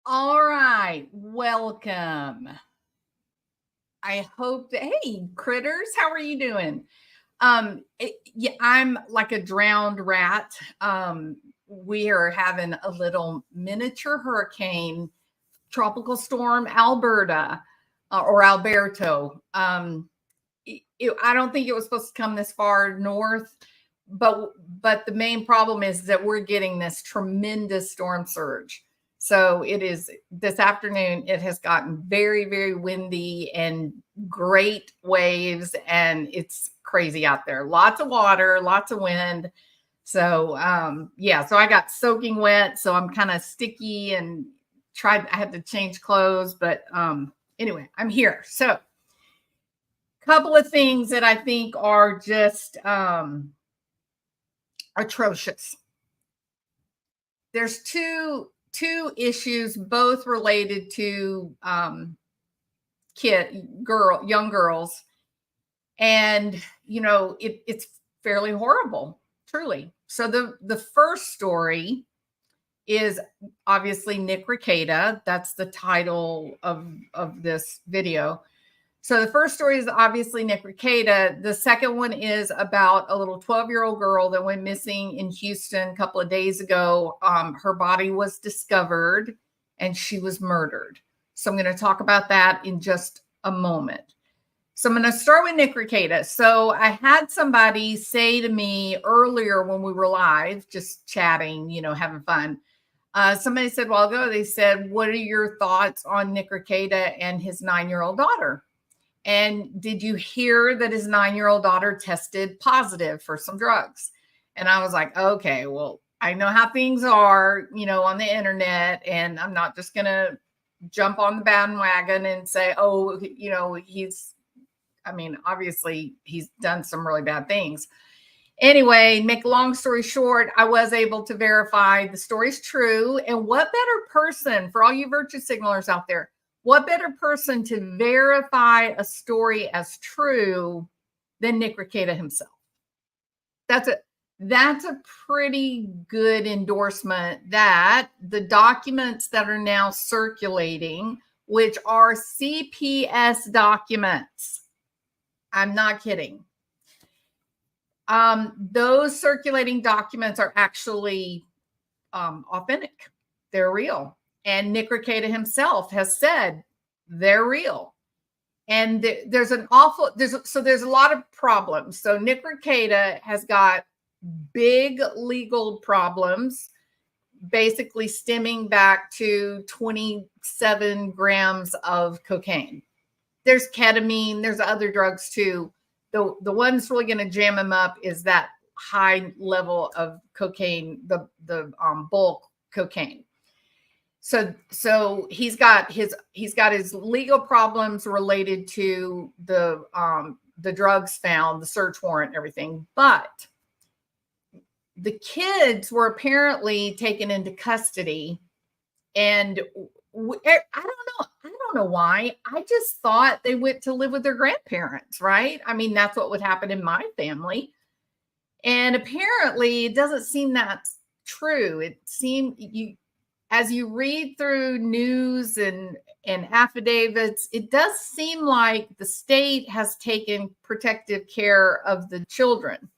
All right, welcome. I hope that hey, critters, how are you doing? Yeah, I'm like a drowned rat. We are having a little miniature hurricane, tropical storm Alberta or Alberto. I don't think it was supposed to come this far north, but but the main problem is that we're getting this tremendous storm surge. So it is this afternoon. It has gotten very windy and great waves, and it's crazy out there. Lots of water, lots of wind. So yeah, so I got soaking wet, so I'm kind of sticky and tried. I had to change clothes, but anyway, I'm here. So couple of things that I think are just atrocious. There's two issues, both related to young girls, and it's fairly horrible, truly. So the first story is obviously Nick Rekieta. That's the title of this video. So the first story is obviously Nick Rekieta. The second one is about a little 12-year-old girl that went missing in Houston a couple of days ago. Her body was discovered and she was murdered. So I'm going to talk about that in just a moment. So I'm going to start with Nick Rekieta. So I had somebody say to me earlier when we were live, just chatting, having fun. Somebody said a while ago, they said, what are your thoughts on Nick Rekieta and his 9-year-old daughter? And did you hear that his 9-year-old daughter tested positive for some drugs? And I was like, okay, well, I know how things are, on the internet, and I'm not just going to jump on the bandwagon and say, oh, obviously he's done some really bad things. Anyway, make a long story short, I was able to verify the story's true. And what better person, for all you virtue signalers out there, what better person to verify a story as true than Nick Rekieta himself? That's a pretty good endorsement that the documents that are now circulating, which are CPS documents, I'm not kidding. Those circulating documents are actually authentic. They're real. And Nick Rekieta himself has said they're real. And there's a lot of problems. So Nick Rekieta has got big legal problems, basically stemming back to 27 grams of cocaine. There's ketamine, there's other drugs too. The one that's really going to jam him up is that high level of cocaine, the bulk cocaine. So he's got his legal problems related to the drugs found, the search warrant, and everything. But the kids were apparently taken into custody, and I don't know why. I just thought they went to live with their grandparents, right? I mean, that's what would happen in my family. And apparently it doesn't seem that's true. It seemed as you read through news and affidavits, it does seem like the state has taken protective care of the children.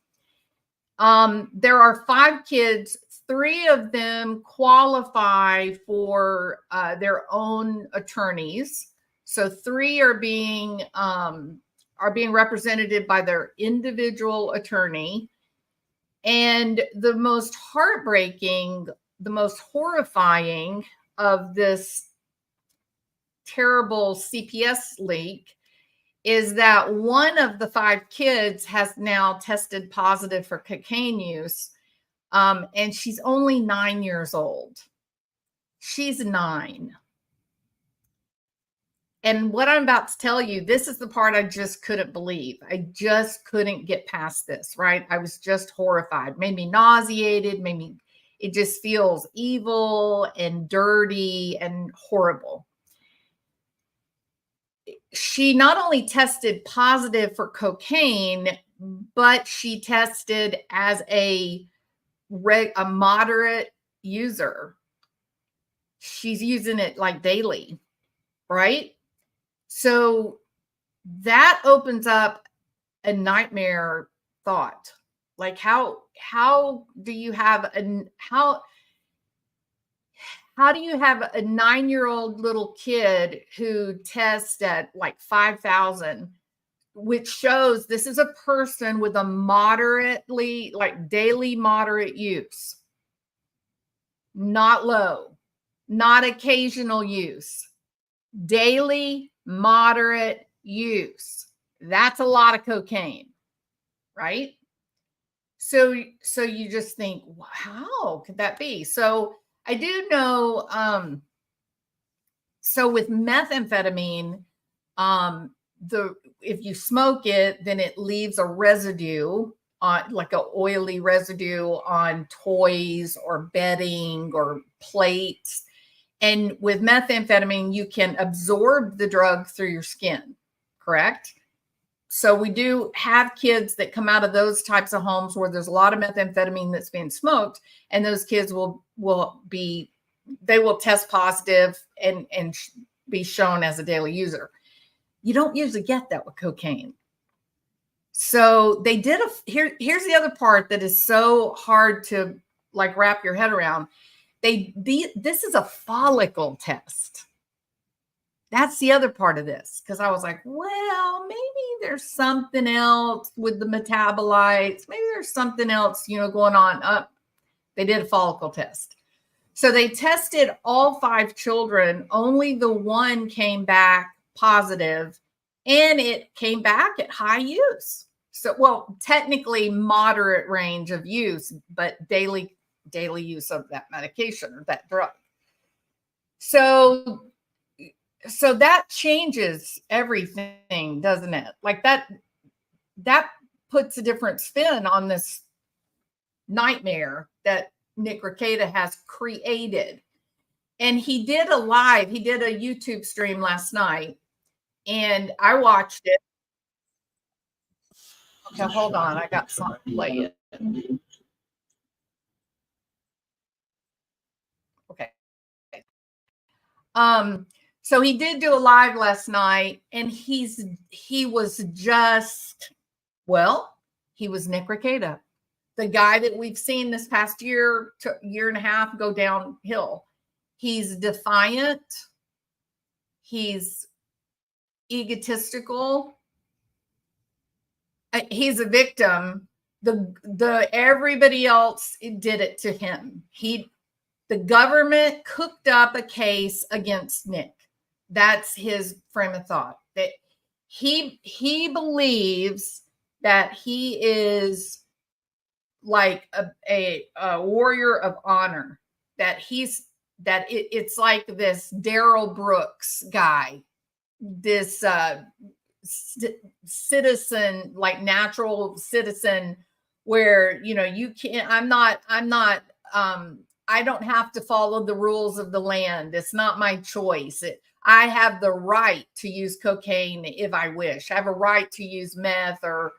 There are 5 kids. 3 of them qualify for their own attorneys. So 3 are being represented by their individual attorney. And the most heartbreaking, the most horrifying of this terrible CPS leak is that one of the 5 kids has now tested positive for cocaine use. And she's only 9 years old. She's 9. And what I'm about to tell you, this is the part I just couldn't believe. I just couldn't get past this, right? I was just horrified. Made me nauseated, it just feels evil and dirty and horrible. She not only tested positive for cocaine, but she tested as a moderate user. she's using it like daily, right? So that opens up a nightmare thought. Like how do you have how do you have a 9-year-old little kid who tests at like 5,000, which shows this is a person with a moderately, like daily moderate use, not low, not occasional use, daily moderate use. That's a lot of cocaine, right? So you just think, wow, how could that be? So I do know, so with methamphetamine, if you smoke it, then it leaves a residue on, like a oily residue on toys or bedding or plates. And with methamphetamine, you can absorb the drug through your skin, correct? So we do have kids that come out of those types of homes where there's a lot of methamphetamine that's being smoked, and those kids will test positive and be shown as a daily user. You don't usually get that with cocaine. So they did here's the other part that is so hard to like wrap your head around. This is a follicle test. That's the other part of this, because I was like, well, maybe there's something else with the metabolites. Maybe there's something else, going on. They did a follicle test. So they tested all 5 children. Only the one came back positive, and it came back at high use. So, well, technically moderate range of use, but daily use of that medication or that drug. So that changes everything, doesn't it? Like that puts a different spin on this nightmare that Nick Rekieta has created. And he did a YouTube stream last night, and I watched it. Okay, hold on. I got something playing. Okay. So he did do a live last night, and he was Nick Rekieta, the guy that we've seen this past year to year and a half go downhill. He's defiant. He's egotistical. He's a victim. The everybody else did it to him. The government cooked up a case against Nick. That's his frame of thought. That he believes that he is like a warrior of honor. That it's like this Daryl Brooks guy, this citizen, like natural citizen, where you can't. I don't have to follow the rules of the land. It's not my choice. I have the right to use cocaine if I wish. I have a right to use meth or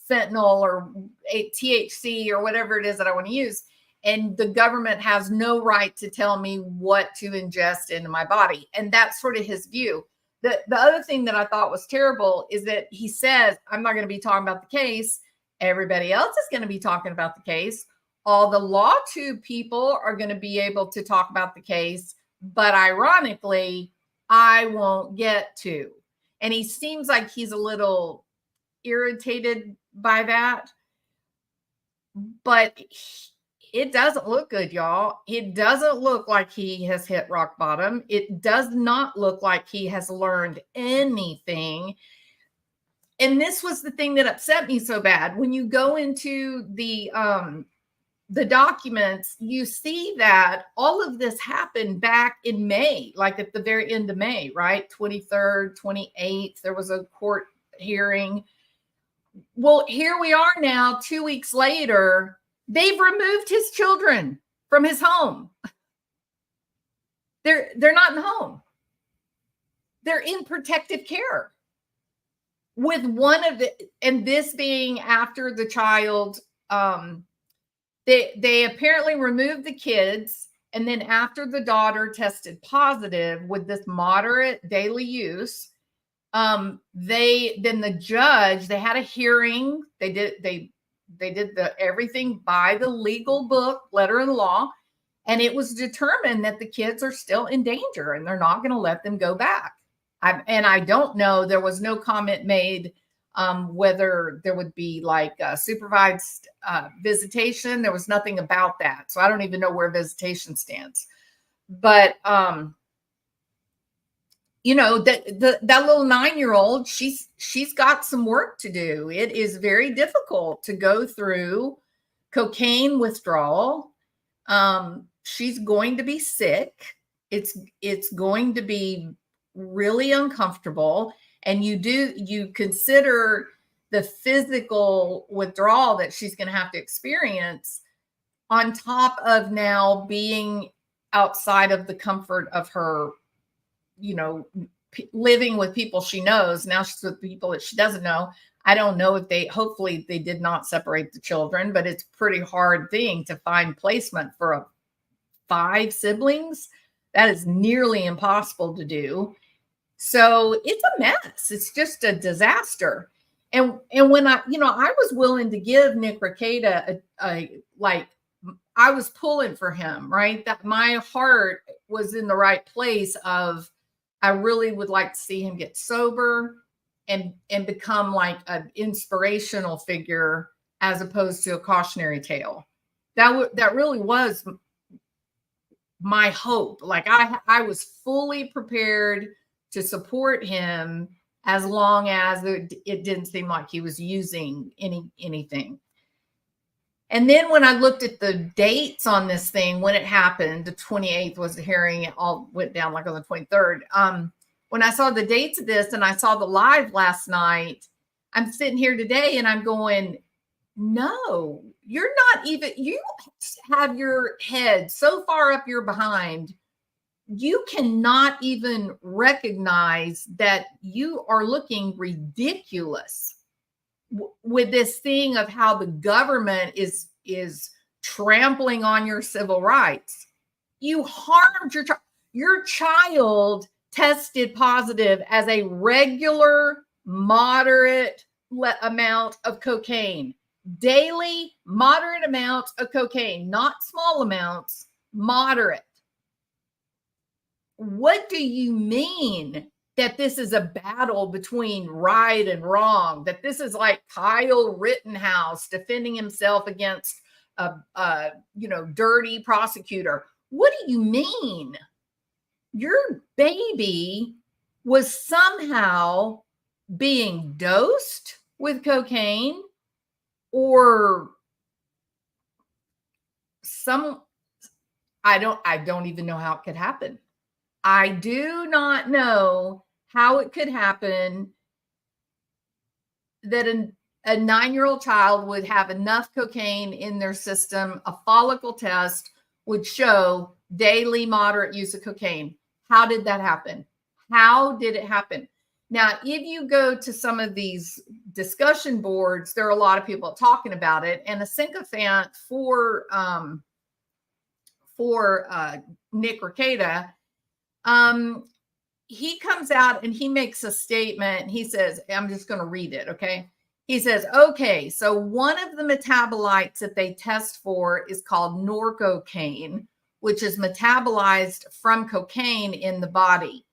fentanyl or THC or whatever it is that I want to use. And the government has no right to tell me what to ingest into my body. And that's sort of his view. The other thing that I thought was terrible is that he says, I'm not going to be talking about the case. Everybody else is going to be talking about the case. All the Law Tube people are going to be able to talk about the case, but ironically, I won't get to. And he seems like he's a little irritated by that. But it doesn't look good, y'all. It doesn't look like he has hit rock bottom. It does not look like he has learned anything. And this was the thing that upset me so bad. When you go into the documents, you see that all of this happened back in May, like at the very end of May, right? 23rd, 28th, there was a court hearing. Well, here we are now, 2 weeks later, they've removed his children from his home. They're not in the home. They're in protective care. With one of the, and this being after the child, they apparently removed the kids And then after the daughter tested positive with this moderate daily use, then the judge, they had a hearing. They did the everything by the legal book, letter of the law, and it was determined that the kids are still in danger and they're not going to let them go back. I don't know, there was no comment made whether there would be like supervised visitation. There was nothing about that. So I don't even know where visitation stands. But that little 9-year-old, she's got some work to do. It is very difficult to go through cocaine withdrawal. She's going to be sick. It's going to be really uncomfortable. And you consider the physical withdrawal that she's going to have to experience on top of now being outside of the comfort of her, living with people she knows. Now she's with people that she doesn't know. I don't know if hopefully they did not separate the children, but it's a pretty hard thing to find placement for 5 siblings. That is nearly impossible to do. So it's a mess. It's just a disaster. And when I was willing to give Nick Rekieta I was pulling for him, right? That my heart was in the right place of, I really would like to see him get sober and become like an inspirational figure as opposed to a cautionary tale. That really was my hope. Like I was fully prepared to support him as long as it didn't seem like he was using anything. And then when I looked at the dates on this thing, when it happened, the 28th was the hearing. It all went down like on the 23rd. When I saw the dates of this and I saw the live last night, I'm sitting here today and I'm going, no, you're not even, you have your head so far up your behind. You cannot even recognize that you are looking ridiculous with this thing of how the government is trampling on your civil rights. You harmed your child tested positive as a regular moderate amount of cocaine, daily moderate amounts of cocaine, not small amounts, moderate. What do you mean that this is a battle between right and wrong, that this is like Kyle Rittenhouse defending himself against a dirty prosecutor? What do you mean? Your baby was somehow being dosed with cocaine or I don't even know how it could happen. I do not know how it could happen that a 9-year-old child would have enough cocaine in their system. A follicle test would show daily moderate use of cocaine. How did that happen? How did it happen? Now, if you go to some of these discussion boards, there are a lot of people talking about it. And a sycophant for Nick Rekieta, he comes out and he makes a statement. He says, I'm just going to read it. Okay. He says, okay, so one of the metabolites that they test for is called norcocaine, which is metabolized from cocaine in the body.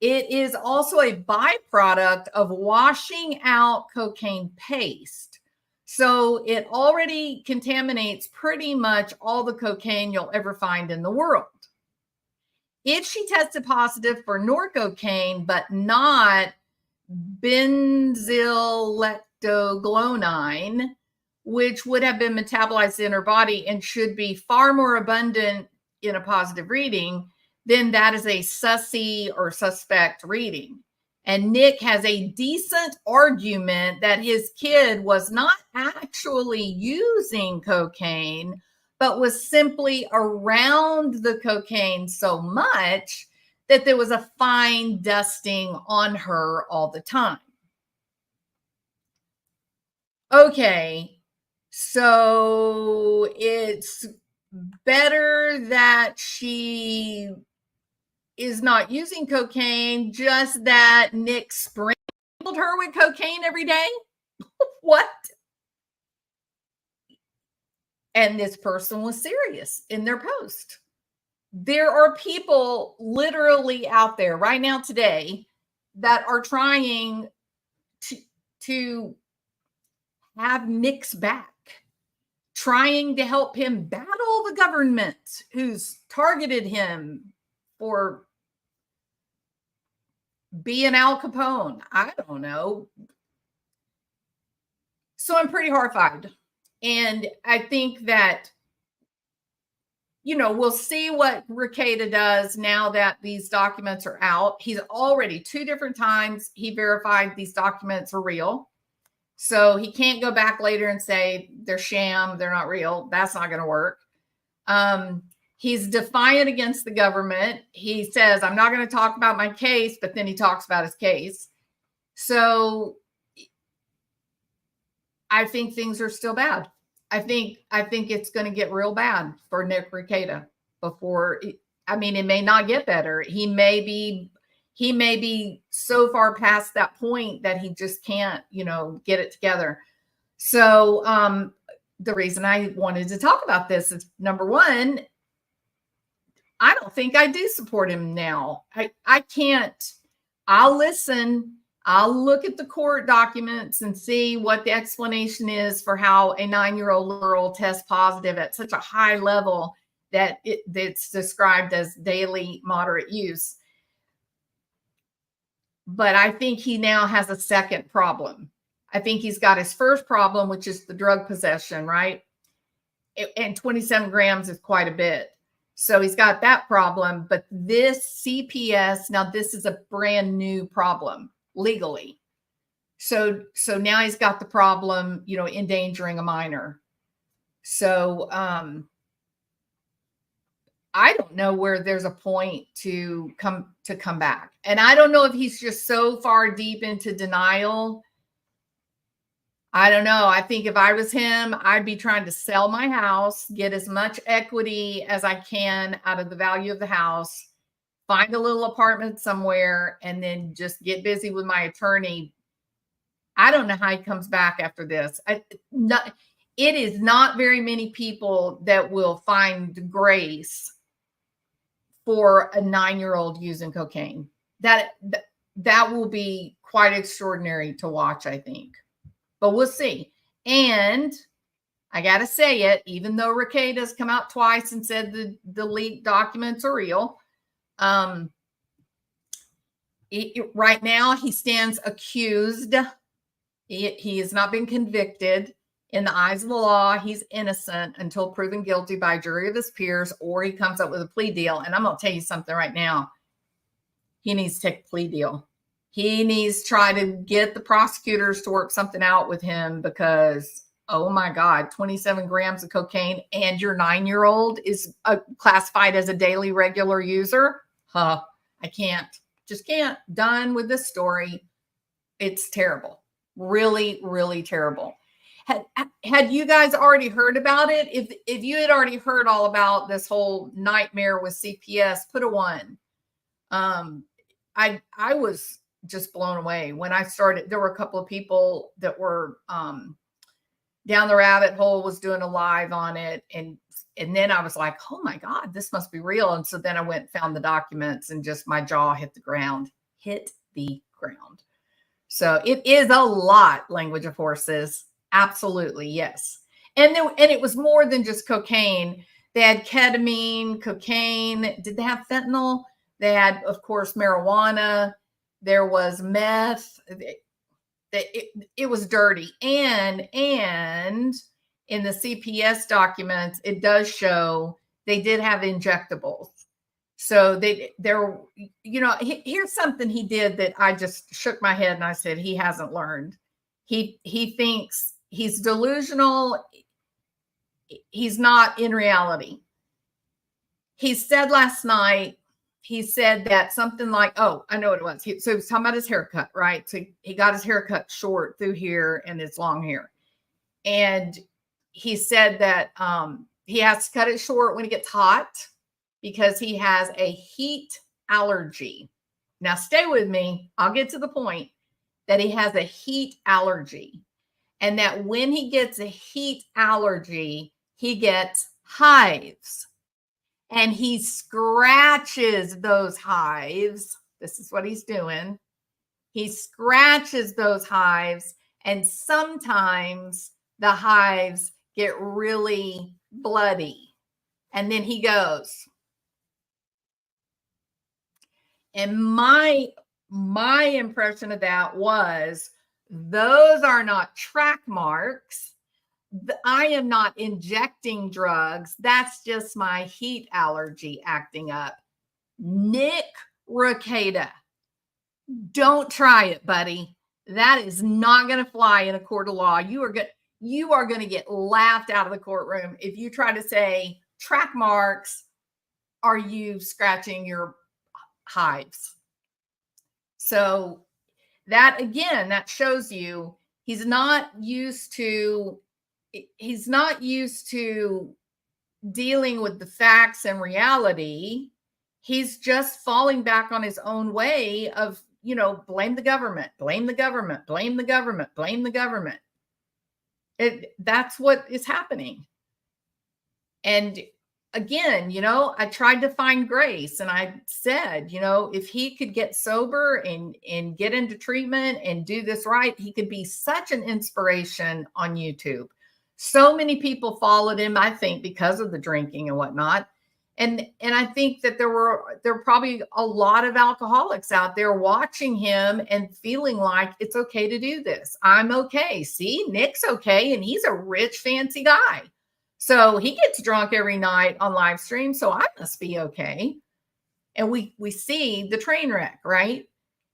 It is also a byproduct of washing out cocaine paste. So it already contaminates pretty much all the cocaine you'll ever find in the world. If she tested positive for norcocaine, but not benzyllectogluonine, which would have been metabolized in her body and should be far more abundant in a positive reading, then that is a sussy or suspect reading. And Nick has a decent argument that his kid was not actually using cocaine, but was simply around the cocaine so much that there was a fine dusting on her all the time. Okay, so it's better that she is not using cocaine, just that Nick sprinkled her with cocaine every day? What? And this person was serious in their post. There are people literally out there right now today that are trying to have Nick's back, trying to help him battle the government who's targeted him for being Al Capone. I don't know. So I'm pretty horrified. And I think that, we'll see what Rekieta does now that these documents are out. He's already 2 different times he verified these documents are real. So he can't go back later and say they're sham, they're not real. That's not going to work. He's defiant against the government. He says, I'm not going to talk about my case, but then he talks about his case. So I think things are still bad. I think it's going to get real bad for Nick Rekieta before. I mean, it may not get better. He may be so far past that point that he just can't, get it together. So the reason I wanted to talk about this is, number one, I don't think I do support him now. I can't. I'll listen. I'll look at the court documents and see what the explanation is for how a 9-year-old girl tests positive at such a high level that it's described as daily moderate use. But I think he now has a second problem. I think he's got his first problem, which is the drug possession, right? And 27 grams is quite a bit. So he's got that problem. But this CPS, now this is a brand new problem legally. So now he's got the problem, endangering a minor. So I don't know where there's a point to come back. And I don't know if he's just so far deep into denial. I don't know. I think if I was him, I'd be trying to sell my house, get as much equity as I can out of the value of the house, find a little apartment somewhere, and then just get busy with my attorney. I don't know how he comes back after this. It is not very many people that will find grace for a 9-year-old using cocaine. That will be quite extraordinary to watch, I think. But we'll see. And I got to say it, even though Rekieta's come out twice and said the leaked documents are real, right now he stands accused. He has not been convicted. In the eyes of the law, he's innocent until proven guilty by a jury of his peers, or he comes up with a plea deal. And I'm going to tell you something right now. He needs to take a plea deal. He needs to try to get the prosecutors to work something out with him because, oh my God, 27 grams of cocaine and your 9-year-old is classified as a daily regular user. I just can't. Done with this story. It's terrible. Really, really terrible. Had you guys already heard about it? If you had already heard all about this whole nightmare with CPS, put a 1. I was just blown away when I started. There were a couple of people that were down the rabbit hole, was doing a live on it, and then I was like, oh my God, this must be real. And so then I went and found the documents, and just my jaw hit the ground. So it is a lot. Language of Horses. Absolutely, yes. And it was more than just cocaine. They had ketamine, cocaine. Did they have fentanyl? They had, of course, marijuana. There was meth. It was dirty. And in the CPS documents, it does show they did have injectables. So here's something he did that I just shook my head and I said, he hasn't learned. He thinks he's delusional. He's not in reality. He said last night, he said that something like, oh, I know what it was. So he was talking about his haircut, right? So he got his haircut short through here and it's long hair. And he said that he has to cut it short when it gets hot because he has a heat allergy. Now, stay with me. I'll get to the point that he has a heat allergy, and that when he gets a heat allergy, he gets hives, and he scratches those hives. This is what he's doing. He scratches those hives, and sometimes the hives get really bloody. And then he goes. And my impression of that was, those are not track marks. I am not injecting drugs. That's just my heat allergy acting up. Nick Rekieta, don't try it, buddy. That is not going to fly in a court of law. You are going to get laughed out of the courtroom if you try to say track marks. Are you scratching your hives? So that, again, that shows you he's not used to dealing with the facts and reality. He's just falling back on his own way of, blame the government, blame the government, blame the government, blame the government. That's what is happening. And again, I tried to find grace, and I said, if he could get sober and get into treatment and do this right, he could be such an inspiration on YouTube. So many people followed him, I think, because of the drinking and whatnot. And I think that there were probably a lot of alcoholics out there watching him and feeling like it's okay to do this. I'm okay. See, Nick's okay, and he's a rich, fancy guy. So he gets drunk every night on live stream, so I must be okay. And we see the train wreck, right?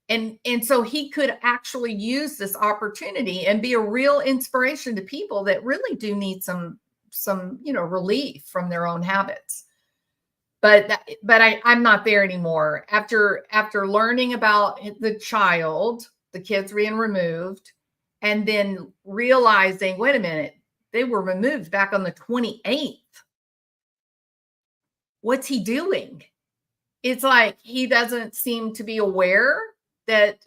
And so he could actually use this opportunity and be a real inspiration to people that really do need some relief from their own habits. But I'm not there anymore. After learning about the child, the kids being removed, and then realizing, wait a minute, they were removed back on the 28th. What's he doing? It's like he doesn't seem to be aware that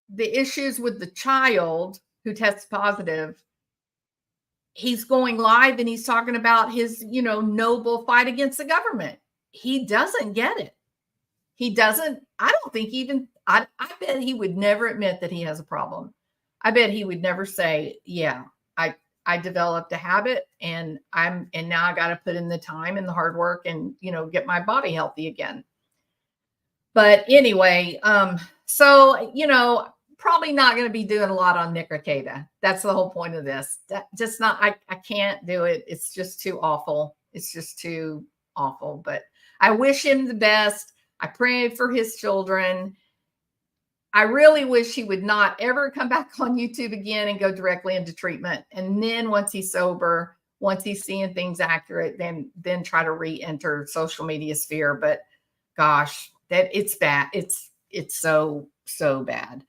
the issues with the child who tests positive, he's going live and he's talking about his, noble fight against the government. He doesn't get it. He doesn't. I don't think even, I bet he would never admit that he has a problem. I bet he would never say, yeah, I developed a habit and now I got to put in the time and the hard work and, get my body healthy again. But anyway, so, probably not going to be doing a lot on Nick Rekieta. That's the whole point of this. I can't do it. It's just too awful. It's just too awful, but I wish him the best. I pray for his children. I really wish he would not ever come back on YouTube again and go directly into treatment. And then once he's sober, once he's seeing things accurate, then try to re-enter social media sphere. But gosh, that it's bad. It's so bad.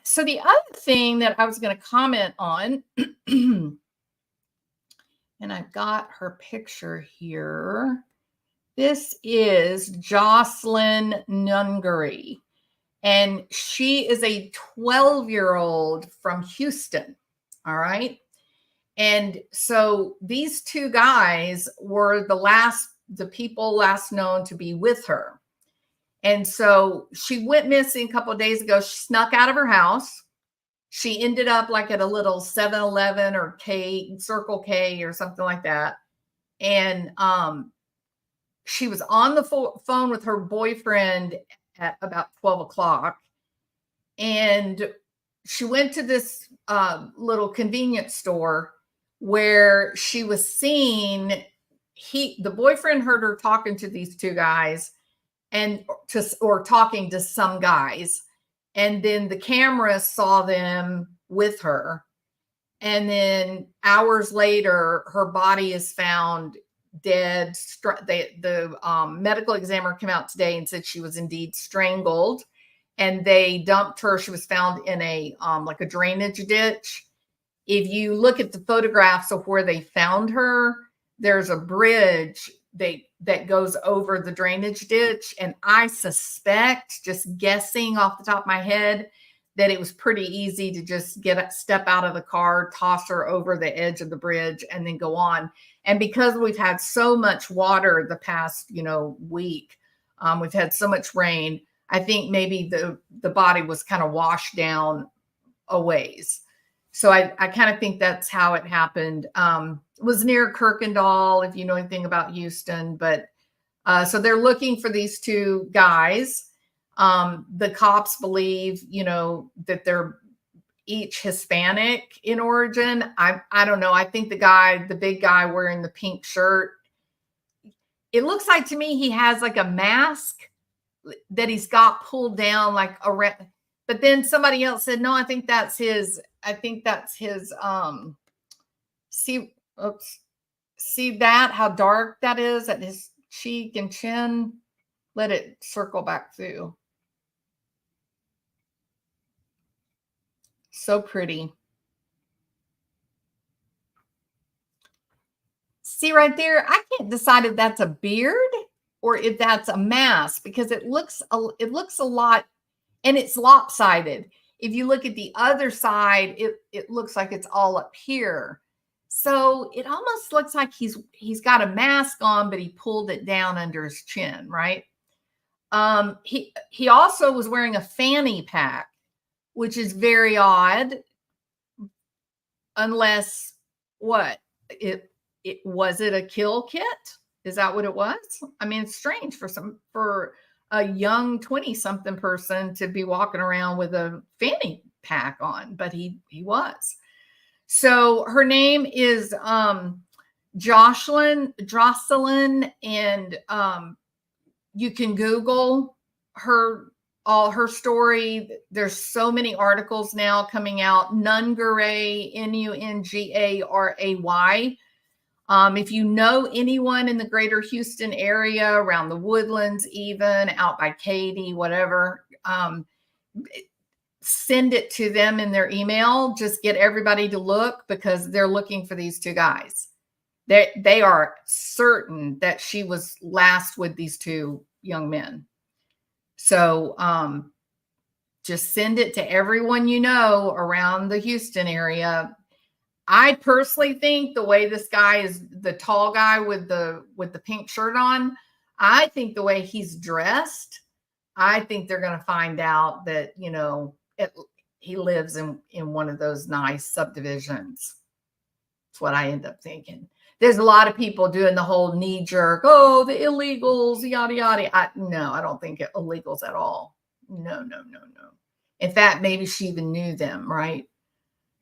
So the other thing that I was going to comment on, and I've got her picture here. This is Jocelyn Nungary, and she is a 12-year-old from Houston. All right. And so these two guys were the people last known to be with her. And so she went missing a couple of days ago. She snuck out of her house. She ended up like at a little 7-Eleven or Circle K or something like that. And she was on the phone with her boyfriend at about 12 o'clock. And she went to this little convenience store where she was seen. The boyfriend heard her talking to these two guys or talking to some guys. And then the camera saw them with her. And then hours later, her body is found dead. The medical examiner came out today and said she was indeed strangled, and they dumped her. She was found in a like a drainage ditch, if you look at the photographs of where they found her, there's a bridge that goes over the drainage ditch. And I suspect, just guessing off the top of my head, that it was pretty easy to just step out of the car, toss her over the edge of the bridge, and then go on. And because we've had so much water the past, week, we've had so much rain, I think maybe the body was kind of washed down a ways. So I kind of think that's how it happened. It was near Kirkendall, if you know anything about Houston. But so they're looking for these two guys. The cops believe, that they're each Hispanic in origin. I don't know. I think the big guy wearing the pink shirt, it looks like to me he has like a mask that he's got pulled down like around. But then somebody else said, no, I think that's his. See that, how dark that is at his cheek and chin? Let it circle back through. So pretty. See right there, I can't decide if that's a beard or if that's a mask, because it looks a lot, and it's lopsided. If you look at the other side, it looks like it's all up here. So it almost looks like he's got a mask on, but he pulled it down under his chin, right? He also was wearing a fanny pack, which is very odd, unless what? It was it a kill kit? Is that what it was? I mean, it's strange for a young 20-something person to be walking around with a fanny pack on, but he was. So her name is Jocelyn, and you can Google all her story. There's so many articles now coming out. Nungaray, Nungaray. If you know anyone in the greater Houston area, around the Woodlands, even out by Katy, whatever, send it to them in their email. Just get everybody to look, because they're looking for these two guys. They are certain that she was last with these two young men. So just send it to everyone you know around the Houston area. I personally think the way this guy is, the tall guy with the pink shirt on, I think the way he's dressed, I think they're going to find out that, he lives in one of those nice subdivisions. That's what I end up thinking. There's a lot of people doing the whole knee jerk, oh, the illegals, yada, yada. No, I don't think illegals at all. No. In fact, maybe she even knew them, right?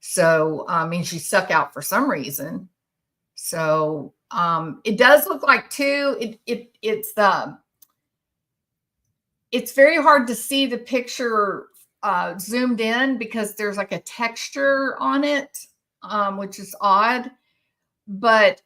So, I mean, she stuck out for some reason. So, it does look like too, it's very hard to see the picture zoomed in, because there's like a texture on it, which is odd. But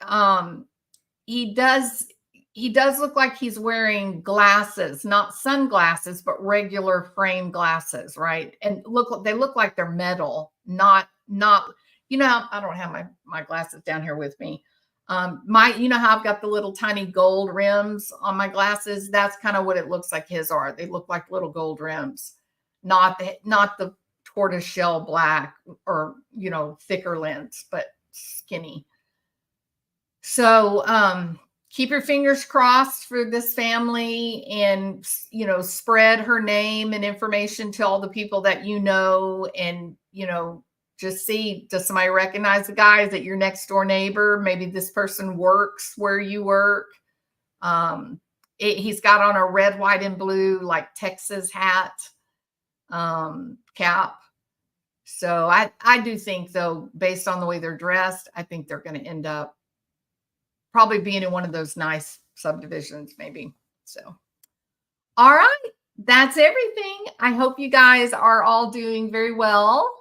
he does look like he's wearing glasses, not sunglasses, but regular frame glasses, right? And they look like they're metal, not, I don't have my glasses down here with me. How I've got the little tiny gold rims on my glasses? That's kind of what it looks like his are. They look like little gold rims, not the tortoise shell black, or, thicker lens, but skinny. So, keep your fingers crossed for this family, and, spread her name and information to all the people that and, just see, does somebody recognize the guy? Is it your next door neighbor? Maybe this person works where you work. He's got on a red, white, and blue, like Texas hat, cap. So I do think, though, based on the way they're dressed, I think they're going to end up probably being in one of those nice subdivisions, maybe. So, all right, that's everything. I hope you guys are all doing very well.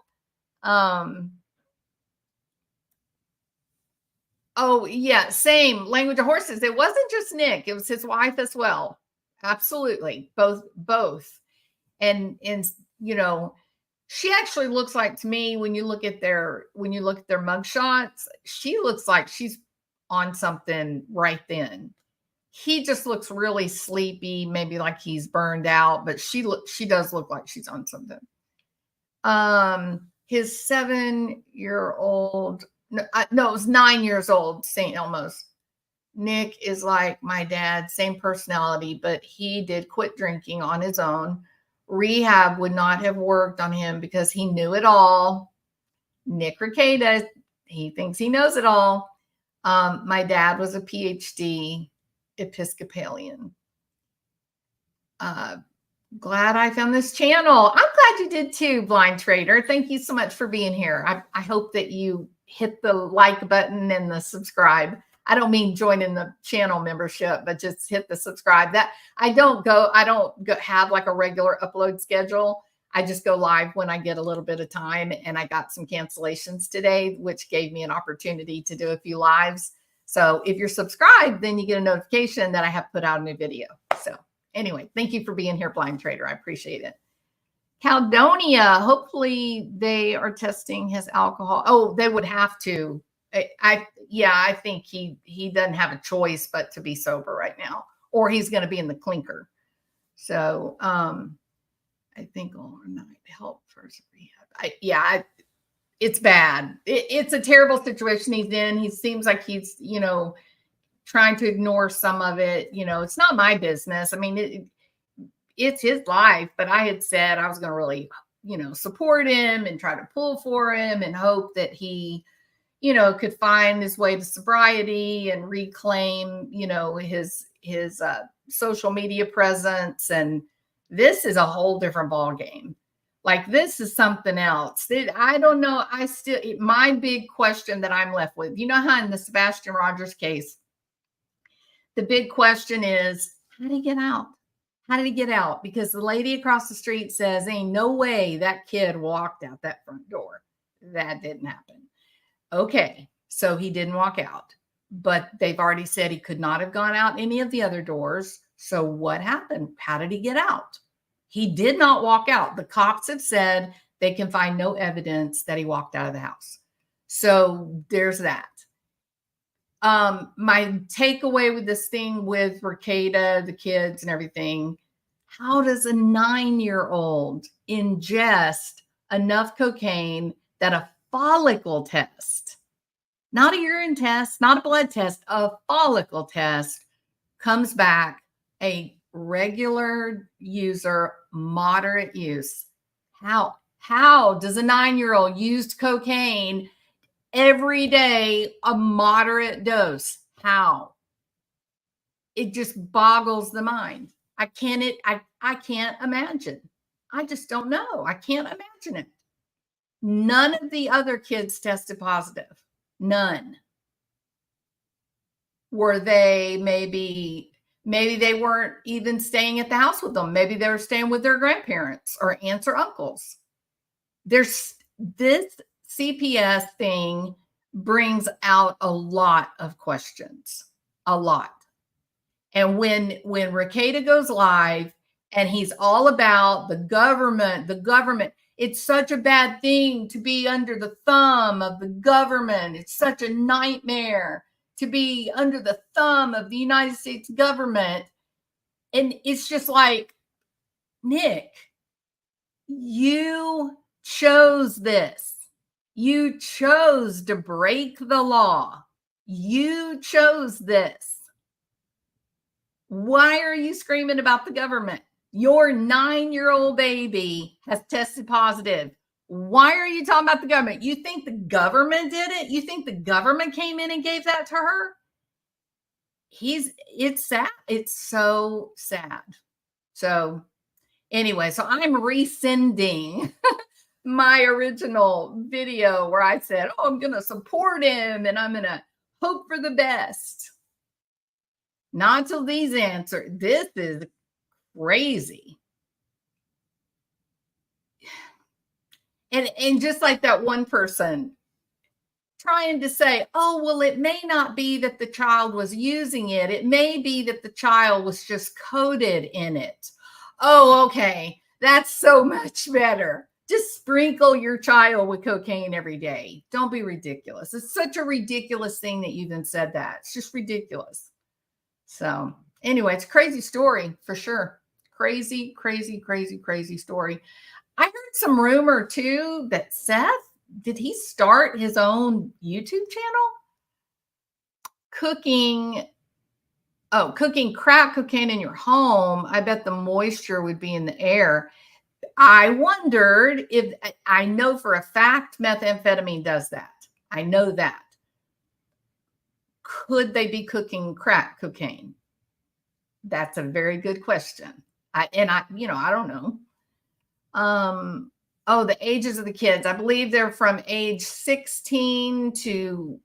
Oh yeah, same language of horses. It wasn't just Nick; it was his wife as well. Absolutely, both, and She actually looks like, to me, when you look at their mug shots, she looks like she's on something right then. He just looks really sleepy, maybe like he's burned out, but she does look like she's on something. His 7-year-old, no, it was 9 years old, St. Elmo's. Nick is like my dad, same personality, but he did quit drinking on his own. Rehab would not have worked on him because he knew it all. Nick Rekieta, he thinks he knows it all. My dad was a PhD Episcopalian. Glad I found this channel. I'm glad you did too, Blind Trader. Thank you so much for being here. I hope that you hit the like button and the subscribe. I don't mean joining the channel membership, but just hit the subscribe. That I don't have like a regular upload schedule. I just go live when I get a little bit of time, and I got some cancellations today, which gave me an opportunity to do a few lives. So if you're subscribed, then you get a notification that I have put out a new video. So anyway, thank you for being here, Blind Trader. I appreciate it. Caldonia, hopefully they are testing his alcohol. Oh, they would have to. I think he doesn't have a choice but to be sober right now, or he's going to be in the clinker. So I think overnight help for rehab. It's bad. It's a terrible situation he's in. He seems like he's, trying to ignore some of it. It's not my business. I mean, it's his life, but I had said I was going to really, support him and try to pull for him and hope that he, could find his way to sobriety and reclaim, his social media presence. And this is a whole different ball game. Like, this is something else. I don't know. My big question that I'm left with, how in the Sebastian Rogers case, the big question is, how did he get out? How did he get out? Because the lady across the street says, ain't no way that kid walked out that front door. That didn't happen. Okay, so he didn't walk out, but they've already said he could not have gone out any of the other doors. So what happened? How did he get out? He did not walk out. The cops have said they can find no evidence that he walked out of the house. So there's that. My takeaway with this thing with Rekieta, the kids and everything, how does a 9-year-old ingest enough cocaine that a follicle test, not a urine test, not a blood test, a follicle test comes back a regular user, moderate use? How does a 9-year-old use cocaine every day, a moderate dose? How? It just boggles the mind. I can't imagine. I just don't know. I can't imagine it. None of the other kids tested positive. None. Were they maybe they weren't even staying at the house with them. Maybe they were staying with their grandparents or aunts or uncles. This CPS thing brings out a lot of questions, a lot. And when Rekieta goes live and he's all about the government, it's such a bad thing to be under the thumb of the government. It's such a nightmare to be under the thumb of the United States government. And it's just like, Nick, you chose this. You chose to break the law. You chose this. Why are you screaming about the government? Your 9-year-old baby has tested positive. Why are you talking about the government? You think the government did it? You think the government came in and gave that to her? It's sad. It's so sad. So anyway, so I'm resending my original video where I said, I'm going to support him and I'm going to hope for the best. Not till these answers. This is crazy. And just like that one person trying to say, well, it may not be that the child was using it. It may be that the child was just coded in it. Oh, okay. That's so much better. Just sprinkle your child with cocaine every day. Don't be ridiculous. It's such a ridiculous thing that you even said that. It's just ridiculous. So anyway, it's a crazy story for sure. Crazy, crazy, crazy, crazy story. I heard some rumor too that Seth, did he start his own YouTube channel? Cooking crack cocaine in your home. I bet the moisture would be in the air. I wondered if, I know for a fact methamphetamine does that. I know that. Could they be cooking crack cocaine? That's a very good question. I don't know. The ages of the kids. I believe they're from age 16 to,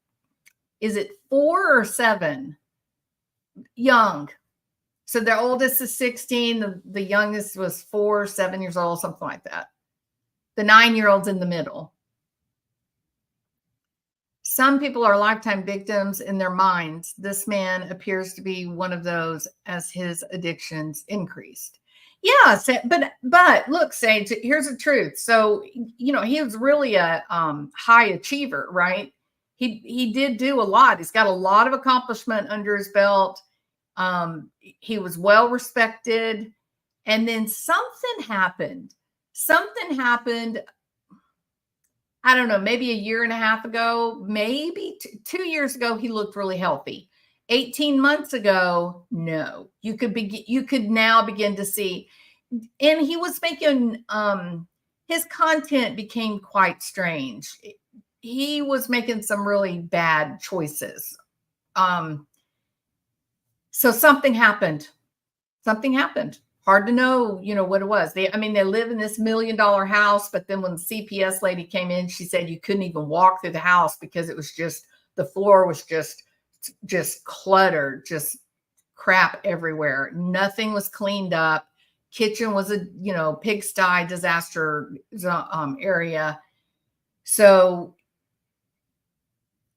is it 4 or 7? Young. So their oldest is 16. The youngest was 4, 7 years old, something like that. The 9-year-old's in the middle. Some people are lifetime victims in their minds. This man appears to be one of those as his addictions increased. Yeah, but look, Sage, here's the truth. So, he was really a high achiever, right? He did do a lot. He's got a lot of accomplishment under his belt. He was well respected. And then something happened. I don't know, maybe a year and a half ago, maybe 2 years ago, he looked really healthy. 18 months ago, no. You could now begin to see, and he was making, his content became quite strange. He was making some really bad choices. So something happened. Hard to know, what it was. They live in this $1 million house, but then when the CPS lady came in, she said you couldn't even walk through the house because it was just, the floor was just cluttered, just crap everywhere. Nothing was cleaned up. Kitchen was a, pigsty disaster area. So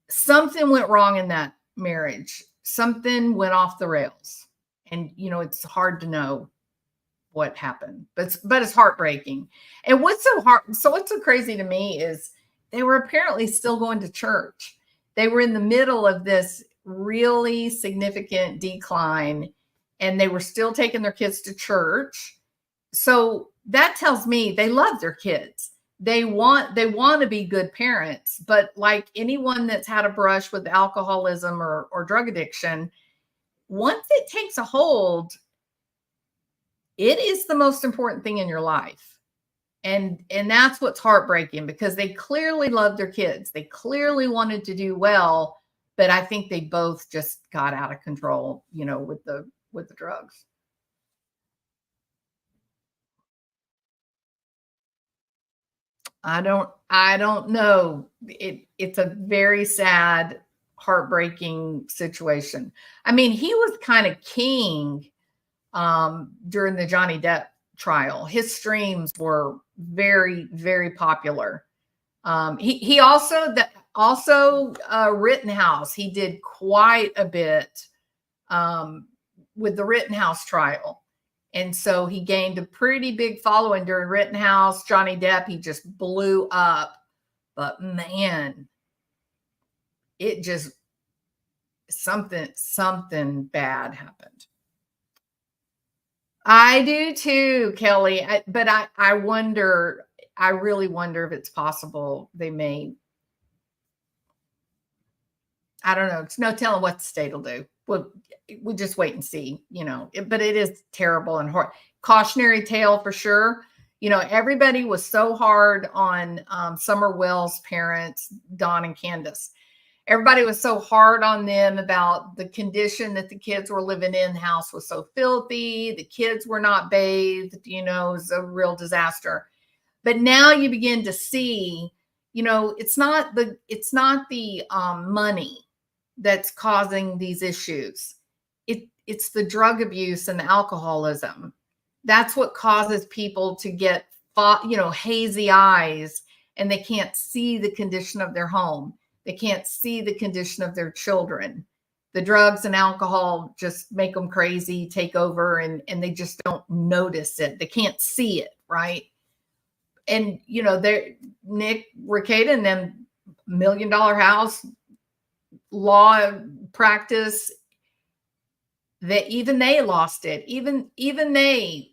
something went wrong in that marriage. Something went off the rails. And, it's hard to know what happened, but it's heartbreaking. And what's so crazy to me is they were apparently still going to church. They were in the middle of this really significant decline, and they were still taking their kids to church. So that tells me they love their kids. They want to be good parents, but like anyone that's had a brush with alcoholism or drug addiction, once it takes a hold, it is the most important thing in your life. And that's what's heartbreaking, because they clearly loved their kids. They clearly wanted to do well, but I think they both just got out of control, with the drugs. I don't know. It's a very sad, heartbreaking situation. He was kind of king during the Johnny Depp trial. His streams were very, very popular. He also Rittenhouse. He did quite a bit with the Rittenhouse trial. And so he gained a pretty big following during Rittenhouse. Johnny Depp, he just blew up. But man, it just, something bad happened. I do too, Kelly. But I wonder, I really wonder if it's possible they may, I don't know. It's no telling what the state will do. We'll just wait and see, but it is terrible and hard. Cautionary tale for sure. Everybody was so hard on Summer Wells' parents, Don and Candace. Everybody was so hard on them about the condition that the kids were living in. The house was so filthy. The kids were not bathed. It was a real disaster. But now you begin to see, it's not the money that's causing these issues. It's the drug abuse and the alcoholism. That's what causes people to get, hazy eyes, and they can't see the condition of their home. They can't see the condition of their children. The drugs and alcohol just make them crazy, take over, and they just don't notice it. They can't see it, right? And they're Nick Rekieta and them $1 million house law practice, that even they lost it. Even they,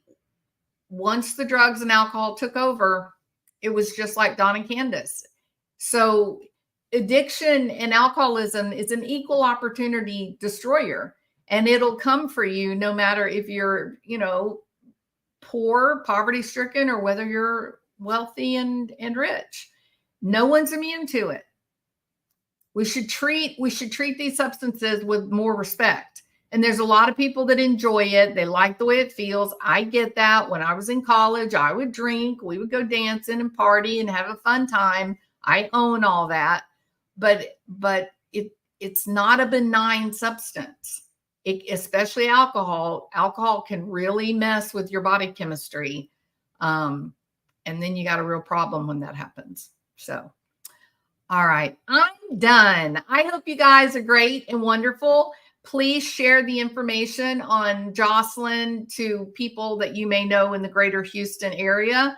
once the drugs and alcohol took over, it was just like Don and Candace. So addiction and alcoholism is an equal opportunity destroyer, and it'll come for you no matter if you're, poor, poverty stricken, or whether you're wealthy and rich. No one's immune to it. We should treat these substances with more respect. And there's a lot of people that enjoy it. They like the way it feels. I get that. When I was in college, I would drink, we would go dancing and party and have a fun time. I own all that. But it's not a benign substance. Especially alcohol. Alcohol can really mess with your body chemistry. And then you got a real problem when that happens. So, all right, I'm done. I hope you guys are great and wonderful. Please share the information on Jocelyn to people that you may know in the greater Houston area.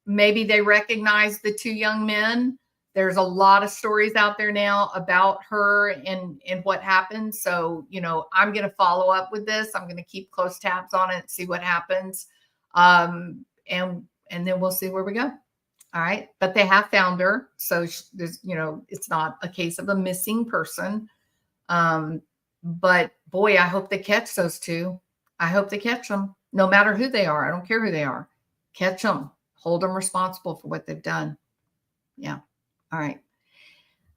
Maybe they recognize the two young men. There's a lot of stories out there now about her and what happened. So, I'm going to follow up with this. I'm going to keep close tabs on it, see what happens. And then we'll see where we go. All right. But they have found her. So there's, it's not a case of a missing person. But boy, I hope they catch those two. I hope they catch them, no matter who they are. I don't care who they are. Catch them, hold them responsible for what they've done. Yeah. All right.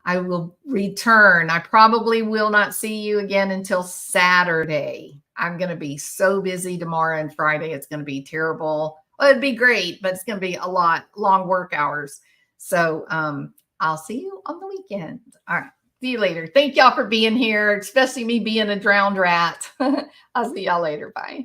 I will return. I probably will not see you again until Saturday. I'm going to be so busy tomorrow and Friday. It's going to be terrible. Well, it'd be great, but it's going to be a lot long work hours. So I'll see you on the weekend. All right. See you later. Thank y'all for being here, especially me being a drowned rat. I'll see y'all later. Bye.